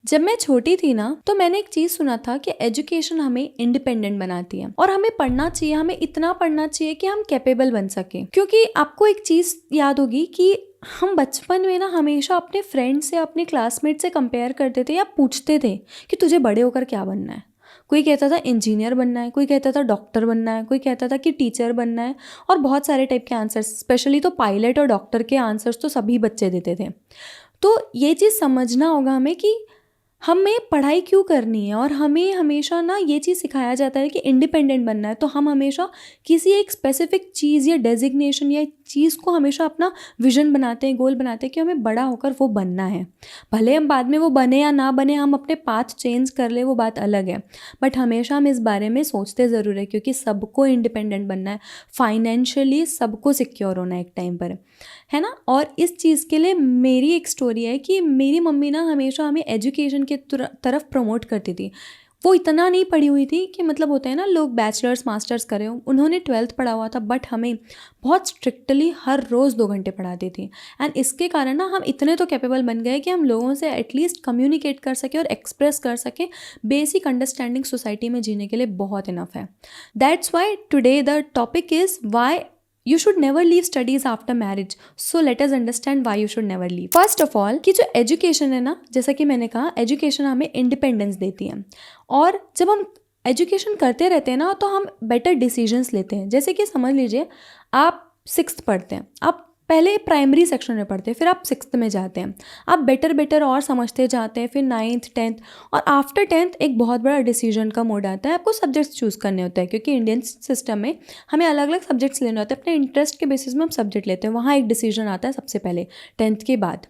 जब मैं छोटी थी ना तो मैंने एक चीज सुना था कि एजुकेशन हमें इंडिपेंडेंट बनाती है और हमें पढ़ना चाहिए, हमें इतना पढ़ना चाहिए कि हम कैपेबल बन सके। क्योंकि आपको एक चीज याद होगी कि हम बचपन में ना हमेशा अपने फ्रेंड से, अपने क्लासमेट से कंपेयर करते थे या पूछते थे कि तुझे बड़े होकर क्या बनना है। कोई कहता था इंजीनियर बनना है, कोई कहता था डॉक्टर बनना है, कोई कहता था कि टीचर बनना है, और बहुत सारे टाइप के आंसर्स, स्पेशली तो पायलट और डॉक्टर के आंसर्स तो सभी बच्चे देते थे। तो ये चीज़ समझना होगा हमें कि हमें पढ़ाई क्यों करनी है, और हमें हमेशा ना ये चीज़ सिखाया जाता है कि इंडिपेंडेंट बनना है। तो हम हमेशा किसी एक स्पेसिफिक चीज़ या डेजिग्नेशन या चीज़ को हमेशा अपना विजन बनाते हैं, गोल बनाते हैं कि हमें बड़ा होकर वो बनना है। भले हम बाद में वो बने या ना बने, हम अपने पाथ चेंज कर ले, वो बात अलग है, बट हमेशा हम इस बारे में सोचते ज़रूर है, क्योंकि सबको इंडिपेंडेंट बनना है, फाइनेंशियली सबको सिक्योर होना है एक टाइम पर, है ना। और इस चीज़ के लिए मेरी एक स्टोरी है कि मेरी मम्मी ना हमेशा हमें एजुकेशन के तरफ प्रमोट करती थी। वो इतना नहीं पढ़ी हुई थी कि मतलब होता है ना लोग बैचलर्स मास्टर्स करे हो, उन्होंने 12th पढ़ा हुआ था, बट हमें बहुत स्ट्रिक्टली हर रोज़ 2 घंटे पढ़ाती थी। एंड इसके कारण ना हम इतने तो कैपेबल बन गए कि हम लोगों से एटलीस्ट कम्युनिकेट कर सके और एक्सप्रेस कर सके। बेसिक अंडरस्टैंडिंग सोसाइटी में जीने के लिए बहुत इनफ है। That's why today the topic is why you should never leave studies after marriage. So let us understand why you should never leave. First of all, कि जो एजुकेशन है ना, जैसा कि मैंने कहा, एजुकेशन हमें इंडिपेंडेंस देती है, और जब हम एजुकेशन करते रहते हैं ना तो हम बेटर डिसीजंस लेते हैं। जैसे कि समझ लीजिए आप 6th पढ़ते हैं, आप पहले प्राइमरी सेक्शन में पढ़ते हैं, फिर आप 6th में जाते हैं, आप बेटर और समझते जाते हैं, फिर 9th 10th, और आफ्टर 10th एक बहुत बड़ा डिसीजन का मोड आता है, आपको सब्जेक्ट्स चूज़ करने होते हैं। क्योंकि इंडियन सिस्टम में हमें अलग अलग सब्जेक्ट्स लेने होते हैं, अपने इंटरेस्ट के बेसिस में हम सब्जेक्ट लेते हैं। वहाँ एक डिसीजन आता है सबसे पहले 10th के बाद,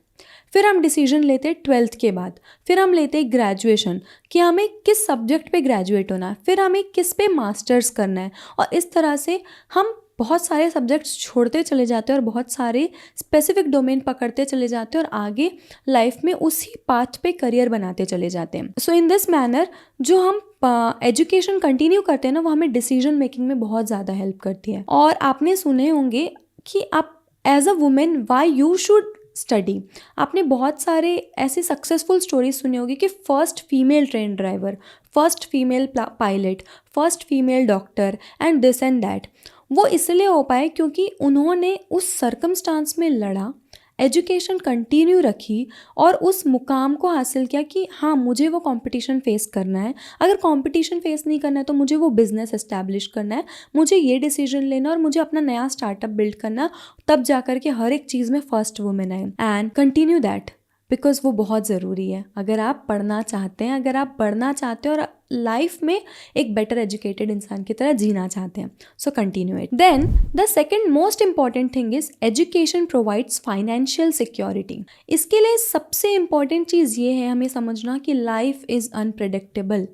फिर हम डिसीजन लेते हैं 12th के बाद, फिर हम लेते हैं ग्रेजुएशन कि हमें किस सब्जेक्ट पे ग्रेजुएट होना है, फिर हमें किस पे मास्टर्स करना है, और इस तरह से हम बहुत सारे सब्जेक्ट्स छोड़ते चले जाते हैं और बहुत सारे स्पेसिफिक डोमेन पकड़ते चले जाते हैं और आगे लाइफ में उसी पाथ पे करियर बनाते चले जाते हैं। सो इन दिस मैनर जो हम एजुकेशन कंटिन्यू करते हैं ना, वो हमें डिसीजन मेकिंग में बहुत ज़्यादा हेल्प करती है। और आपने सुने होंगे कि आप as a women why you should study. आपने बहुत सारे ऐसे सक्सेसफुल स्टोरीज सुनी होगी कि first female train driver, first female pilot, first female doctor and this and that. वो इसलिए हो पाए क्योंकि उन्होंने उस सर्कमस्टांस में लड़ा, एजुकेशन कंटिन्यू रखी और उस मुकाम को हासिल किया कि हाँ मुझे वो कंपटीशन फेस करना है। अगर कंपटीशन फेस नहीं करना है तो मुझे वो बिज़नेस एस्टैब्लिश करना है, मुझे ये डिसीजन लेना और मुझे अपना नया स्टार्टअप बिल्ड करना, तब जाकर के हर एक चीज़ में फर्स्ट वुमेन आए। एंड कंटिन्यू दैट बिकॉज वो बहुत ज़रूरी है अगर आप पढ़ना चाहते हैं, अगर आप बढ़ना चाहते हैं और लाइफ में एक बेटर एजुकेटेड इंसान की तरह जीना चाहते हैं। So continue it. Then the second most important thing is education provides financial security. इसके लिए सबसे इंपॉर्टेंट चीज़ ये है हमें समझना कि लाइफ इज़ अनप्रेडिक्टेबल।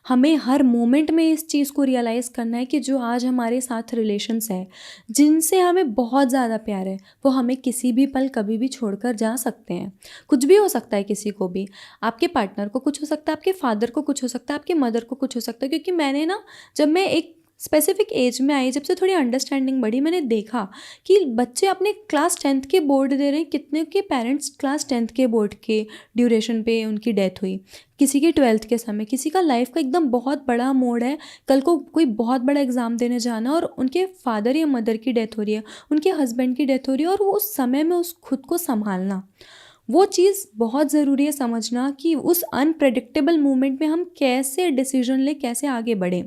हमें हर मोमेंट में इस चीज़ को रियलाइज़ करना है कि जो आज हमारे साथ रिलेशंस है, जिनसे हमें बहुत ज़्यादा प्यार है, वो हमें किसी भी पल कभी भी छोड़कर जा सकते हैं। कुछ भी हो सकता है, किसी को भी, आपके पार्टनर को कुछ हो सकता है, आपके फादर को कुछ हो सकता है, आपके मदर को कुछ हो सकता है। क्योंकि मैंने ना जब मैं एक स्पेसिफिक एज में आई, जब से थोड़ी अंडरस्टैंडिंग बढ़ी, मैंने देखा कि बच्चे अपने क्लास 10th के बोर्ड दे रहे हैं, कितने के पेरेंट्स क्लास 10th के बोर्ड के ड्यूरेशन पे उनकी डेथ हुई, किसी के 12th के समय, किसी का लाइफ का एकदम बहुत बड़ा मोड़ है, कल को कोई बहुत बड़ा एग्जाम देने जाना और उनके फादर या मदर की डेथ हो रही है, उनके हस्बैंड की डेथ हो रही है, और वो उस समय में उस खुद को संभालना, वो चीज़ बहुत ज़रूरी है समझना कि उस अनप्रेडिक्टेबल मोमेंट में हम कैसे डिसीजन लें, कैसे आगे बढ़ें।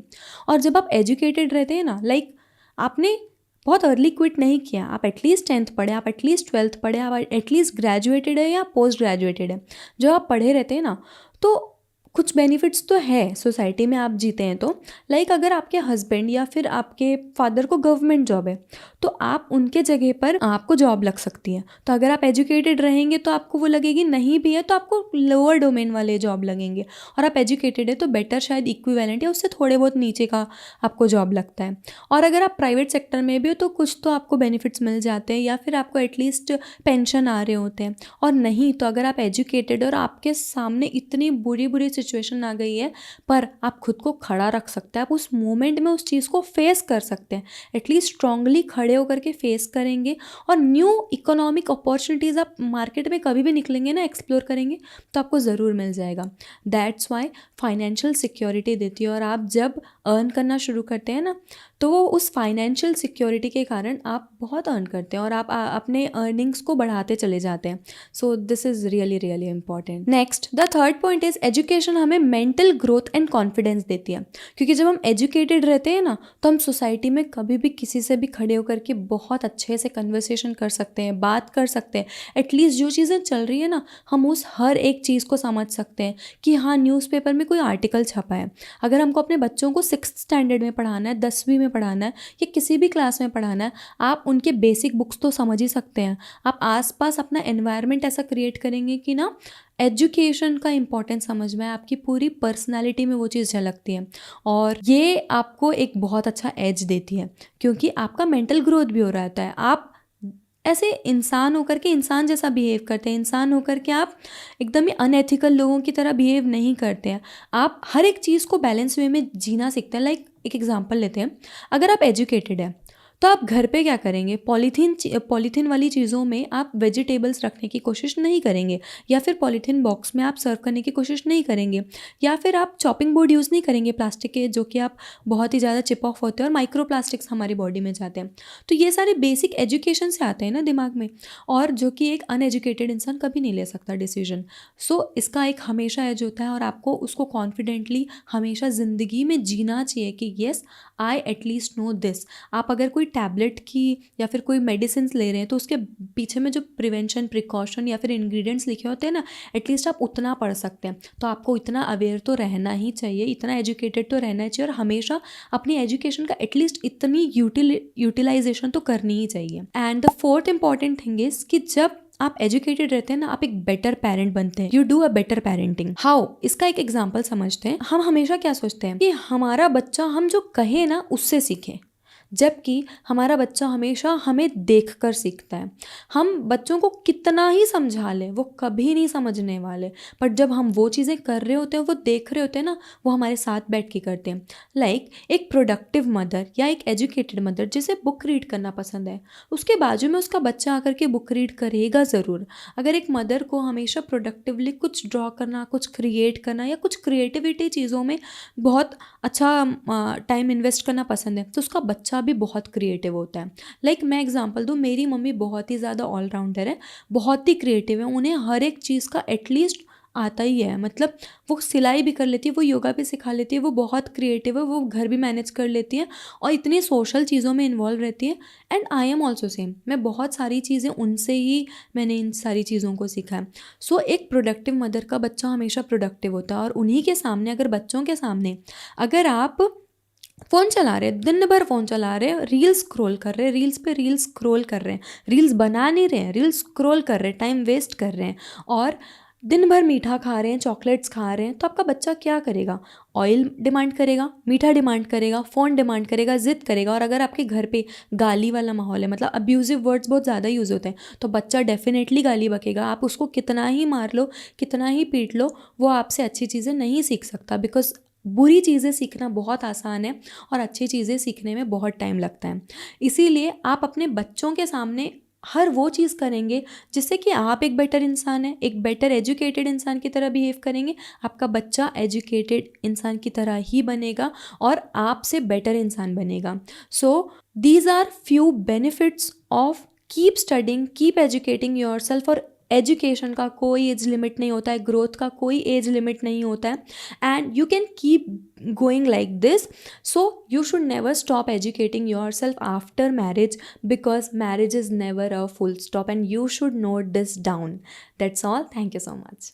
और जब आप एजुकेटेड रहते हैं ना, लाइक आपने बहुत अर्ली क्विट नहीं किया, आप एटलीस्ट 10th पढ़े, आप एटलीस्ट 12th पढ़े, आप एटलीस्ट ग्रेजुएटेड है या पोस्ट ग्रेजुएटेड है, जब आप पढ़े रहते हैं ना तो कुछ बेनिफिट्स तो है सोसाइटी में, आप जीते हैं तो। लाइक अगर आपके हस्बैंड या फिर आपके फादर को गवर्नमेंट जॉब है तो आप उनके जगह पर आपको जॉब लग सकती है। तो अगर आप एजुकेटेड रहेंगे तो आपको वो लगेगी, नहीं भी है तो आपको लोअर डोमेन वाले जॉब लगेंगे, और आप एजुकेटेड है तो बेटर, शायद इक्विवेलेंट या उससे थोड़े बहुत नीचे का आपको जॉब लगता है। और अगर आप प्राइवेट सेक्टर में भी हो तो कुछ तो आपको बेनिफिट्स मिल जाते हैं या फिर आपको एटलीस्ट पेंशन आ रहे होते हैं। और नहीं तो अगर आप एजुकेटेड और आपके सामने इतनी बुरी बुरी सिचुएशन आ गई है, पर आप खुद को खड़ा रख सकते हैं, आप उस मोमेंट में उस चीज़ को फेस कर सकते हैं। एटलीस्ट स्ट्रांगली खड़े होकर के फेस करेंगे और न्यू इकोनॉमिक अपॉर्चुनिटीज़ आप मार्केट में कभी भी निकलेंगे ना, एक्सप्लोर करेंगे तो आपको ज़रूर मिल जाएगा। दैट्स वाई फाइनेंशियल सिक्योरिटी देती है। और आप जब अर्न करना शुरू करते हैं ना, तो वो उस फाइनेंशियल सिक्योरिटी के कारण आप बहुत अर्न करते हैं और आप अपने अर्निंग्स को बढ़ाते चले जाते हैं। So this is really really important. Next, the third point is education हमें मेंटल ग्रोथ एंड कॉन्फिडेंस देती है। क्योंकि जब हम एजुकेटेड रहते हैं ना, तो हम सोसाइटी में कभी भी किसी से भी खड़े होकर के बहुत अच्छे से कन्वर्सेशन कर सकते हैं, बात कर सकते हैं। एटलीस्ट जो चीज़ें चल रही है ना, हम उस हर एक चीज़ को समझ सकते हैं कि हाँ, न्यूज़पेपर में कोई आर्टिकल छपा है। अगर हमको अपने बच्चों को 6th स्टैंडर्ड में पढ़ाना है, 10वीं में पढ़ाना है या किसी भी क्लास में पढ़ाना है, आप उनके बेसिक बुक्स तो समझ ही सकते हैं। आप आसपास अपना एनवायरनमेंट ऐसा क्रिएट करेंगे कि ना एजुकेशन का इम्पोर्टेंस समझ में, आपकी पूरी पर्सनालिटी में वो चीज़ झलकती है। और ये आपको एक बहुत अच्छा एज देती है, क्योंकि आपका मेंटल ग्रोथ भी हो रहा होता है। आप ऐसे इंसान होकर के इंसान जैसा बिहेव करते हैं, इंसान होकर के आप एकदम ही अनएथिकल लोगों की तरह बिहेव नहीं करते हैं। आप हर एक चीज़ को बैलेंस वे में जीना सीखते हैं। लाइक एक एग्जांपल लेते हैं, अगर आप एजुकेटेड हैं तो आप घर पे क्या करेंगे, पॉलीथीन वाली चीज़ों में आप वेजिटेबल्स रखने की कोशिश नहीं करेंगे, या फिर पॉलीथीन बॉक्स में आप सर्व करने की कोशिश नहीं करेंगे, या फिर आप चॉपिंग बोर्ड यूज़ नहीं करेंगे प्लास्टिक के, जो कि आप बहुत ही ज़्यादा चिप ऑफ होते हैं और माइक्रो प्लास्टिक्स हमारी बॉडी में जाते हैं। तो ये सारे बेसिक एजुकेशन से आते हैं ना दिमाग में, और जो कि एक अनएजुकेटेड इंसान कभी नहीं ले सकता डिसीजन। सो इसका एक हमेशा एज होता है और आपको उसको कॉन्फिडेंटली हमेशा ज़िंदगी में जीना चाहिए कि yes, I at least know this. आप अगर कोई टैबलेट की या फिर कोई मेडिसिन ले रहे हैं तो उसके पीछे में जो प्रिवेंशन, प्रिकॉशन या फिर इंग्रेडिएंट्स लिखे होते हैं ना, एटलीस्ट आप उतना पढ़ सकते हैं। तो आपको इतना अवेयर तो रहना ही चाहिए, इतना एजुकेटेड तो रहना चाहिए, और हमेशा अपनी एजुकेशन का एटलीस्ट इतनी यूटिलाइजेशन तो करनी ही चाहिए। And the fourth important thing is कि जब आप एजुकेटेड रहते हैं ना, आप एक बेटर पेरेंट बनते हैं। You do a better parenting. How? इसका एक एग्जाम्पल समझते हैं। हम हमेशा क्या सोचते हैं कि हमारा बच्चा हम जो कहे ना उससे सीखे, जबकि हमारा बच्चा हमेशा हमें देखकर सीखता है। हम बच्चों को कितना ही समझा लें, वो कभी नहीं समझने वाले। पर जब हम वो चीज़ें कर रहे होते हैं, वो देख रहे होते हैं ना, वो हमारे साथ बैठ के करते हैं। लाइक एक प्रोडक्टिव मदर या एक एजुकेटेड मदर जिसे बुक रीड करना पसंद है, उसके बाजू में उसका बच्चा आकर के बुक रीड करेगा ज़रूर। अगर एक मदर को हमेशा प्रोडक्टिवली कुछ ड्रॉ करना, कुछ क्रिएट करना या कुछ क्रिएटिविटी चीज़ों में बहुत अच्छा टाइम इन्वेस्ट करना पसंद है, तो उसका बच्चा भी बहुत क्रिएटिव होता है। लाइक मैं एग्जांपल दूँ, मेरी मम्मी बहुत ही ज़्यादा ऑलराउंडर है, बहुत ही क्रिएटिव है। उन्हें हर एक चीज़ का एटलीस्ट आता ही है। मतलब वो सिलाई भी कर लेती है, वो योगा भी सिखा लेती है, वो बहुत क्रिएटिव है, वो घर भी मैनेज कर लेती है और इतनी सोशल चीज़ों में इन्वॉल्व रहती है। And I am also same. मैं बहुत सारी चीज़ें उनसे ही मैंने इन सारी चीज़ों को सीखा है। सो एक प्रोडक्टिव मदर का बच्चा हमेशा प्रोडक्टिव होता है। और उन्हीं के सामने, अगर बच्चों के सामने अगर आप फ़ोन चला रहे, दिन भर फ़ोन चला रहे, रील्स स्क्रॉल कर रहे, रील्स पे रील्स स्क्रॉल कर रहे हैं, रील्स बना नहीं रहे हैं, रील्स स्क्रॉल कर रहे हैं, टाइम वेस्ट कर रहे हैं, और दिन भर मीठा खा रहे हैं, चॉकलेट्स खा रहे हैं, तो आपका बच्चा क्या करेगा? ऑयल डिमांड करेगा, मीठा डिमांड करेगा, फ़ोन डिमांड करेगा, ज़िद करेगा। और अगर आपके घर पे गाली वाला माहौल है, मतलब अब्यूजिव वर्ड्स बहुत ज़्यादा यूज़ होते हैं, तो बच्चा डेफिनेटली गाली बकेगा। आप उसको कितना ही मार लो, कितना ही पीट लो, वो आपसे अच्छी चीज़ें नहीं सीख सकता। बिकॉज बुरी चीज़ें सीखना बहुत आसान है और अच्छी चीज़ें सीखने में बहुत टाइम लगता है। इसीलिए आप अपने बच्चों के सामने हर वो चीज़ करेंगे जिससे कि आप एक बेटर इंसान है, एक बेटर एजुकेटेड इंसान की तरह बिहेव करेंगे, आपका बच्चा एजुकेटेड इंसान की तरह ही बनेगा और आपसे बेटर इंसान बनेगा। So these are few benefits of keep studying, keep educating yourself. और एजुकेशन का कोई एज लिमिट नहीं होता है, ग्रोथ का कोई एज लिमिट नहीं होता है, and you can keep going like this. So you should never stop educating yourself after marriage, because marriage is never a full stop, and you should note this down. That's all. Thank you so much.